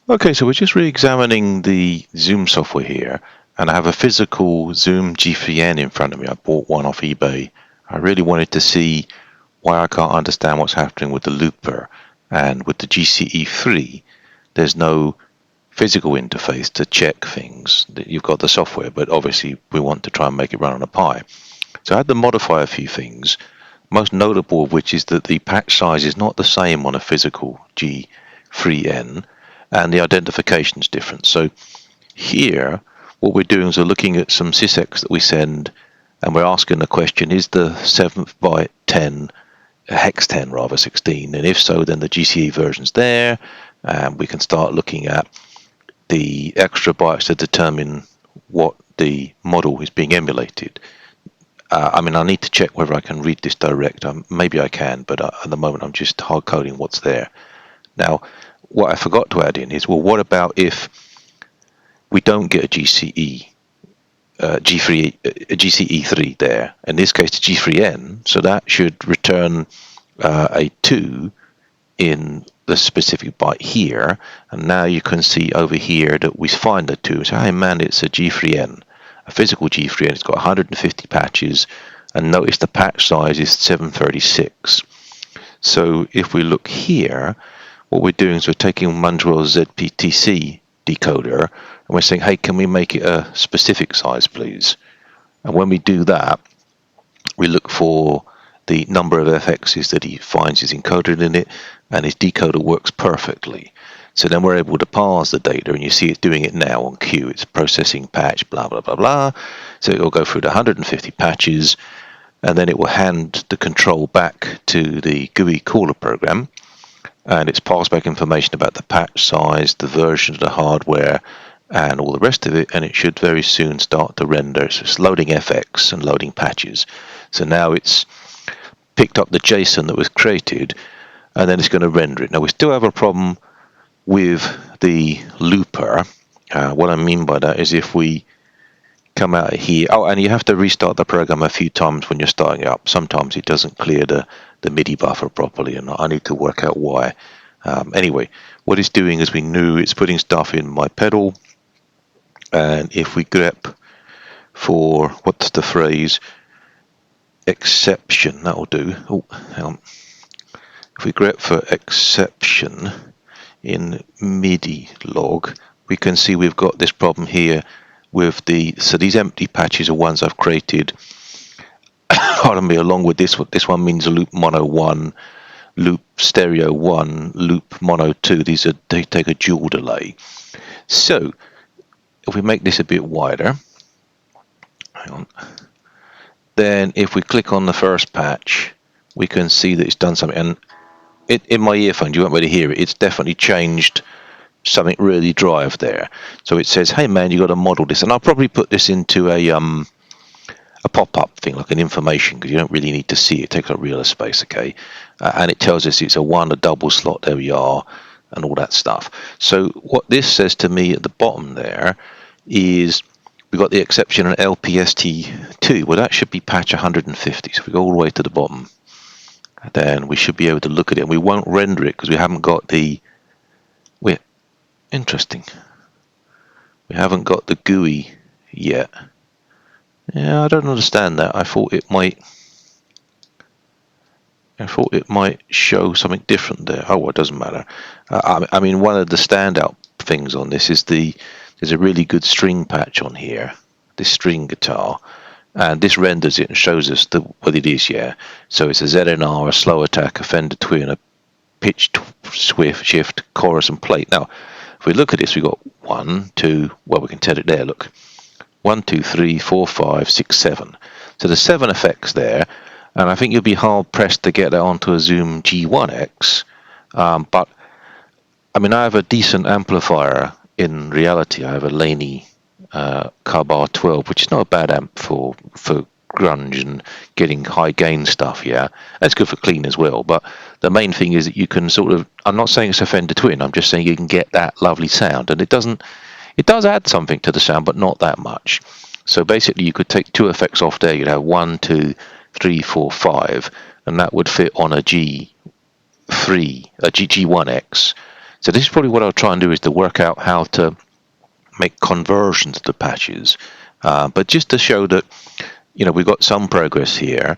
Okay, so we're just re-examining the Zoom software here, and I have a physical Zoom G3N in front of me. I bought one off eBay. I really wanted to see why I can't understand what's happening with the looper, and with the GCE3, there's no physical interface to check things. You've got the software, but obviously we want to try and make it run on a Pi. So I had to modify a few things, most notable of which is that the patch size is not the same on a physical G3N, and the identification is different. So here, what we're doing is we're looking at some sysex that we send, and we're asking the question: is the 7th byte 10, hex 10 rather, 16? And if so, then the GCE version's there, and we can start looking at the extra bytes to determine what the model is being emulated. I mean, I need to check whether I can read this direct. Maybe I can, but at the moment I'm just hard coding what's there. Now, what I forgot to add in is, well, what about if we don't get a GCE, GCE3 there? In this case, the G3N, so that should return a 2 in the specific byte here, and now you can see over here that we find the 2. So, hey man, it's a G3N, a physical G3N. It's got 150 patches, and notice the patch size is 736. So if we look here, what we're doing is we're taking Munro's ZPTC decoder, and we're saying, hey, can we make it a specific size, please? And when we do that, we look for the number of FXs that he finds is encoded in it, and his decoder works perfectly. So then we're able to parse the data, and you see it's doing it now on cue. It's processing patch, blah, blah, blah, blah. So it will go through the 150 patches, and then it will hand the control back to the GUI caller program, and it's passed back information about the patch size, the version of the hardware, and all the rest of it, and it should very soon start to render. So it's loading FX and loading patches. So now it's picked up the JSON that was created, and then it's going to render it. Now we still have a problem with the looper. What I mean by that is if we come out of here, oh, and you have to restart the program a few times when you're starting it up. Sometimes it doesn't clear the MIDI buffer properly, and I need to work out why. Anyway, what it's doing, as we knew, it's putting stuff in my pedal, and if we grep for, what's the phrase, exception, that'll do. Oh, hang on. If we grep for exception in MIDI log, we can see we've got this problem here with so these empty patches are ones I've created, pardon me, along with this one. This one means loop mono 1, loop stereo 1, loop mono 2. They take a dual delay. So if we make this a bit wider, hang on, then if we click on the first patch, we can see that it's done something. And in my earphones, you won't be able to hear it. It's definitely changed something really drive there. So it says, hey man, you got to model this. And I'll probably put this into a pop-up thing, like an information, because you don't really need to see it. It takes up real space, okay? And it tells us it's a double slot, there we are, and all that stuff. So what this says to me at the bottom there is we've got the exception on LPST2. Well, that should be patch 150. So if we go all the way to the bottom, then we should be able to look at it. And we won't render it because we haven't got the... Interesting. We haven't got the GUI yet. Yeah, I don't understand that. I thought it might show something different there. Oh, well, it doesn't matter. I mean, one of the standout things on this is there's a really good string patch on here, this string guitar, and this renders it and shows us what it is, yeah. So it's a ZNR, a slow attack, a Fender Twin, a pitch shift, chorus, and plate. Now, if we look at this, we've got 1, 2, well, we can tell it there, look. 1, 2, 3, 4, 5, 6, 7. So there's 7 effects there, and I think you'll be hard pressed to get that onto a Zoom G1X. But I mean, I have a decent amplifier in reality. I have a Laney Carbar 12, which is not a bad amp for grunge and getting high gain stuff. Yeah, that's good for clean as well. But the main thing is that you can sort of, I'm not saying it's a Fender Twin, I'm just saying you can get that lovely sound, and it does add something to the sound, but not that much. So basically you could take 2 effects off there. You'd have 1, 2, 3, 4, 5, and that would fit on a G1X. So this is probably what I'll try and do, is to work out how to make conversions to patches. But just to show that, we've got some progress here.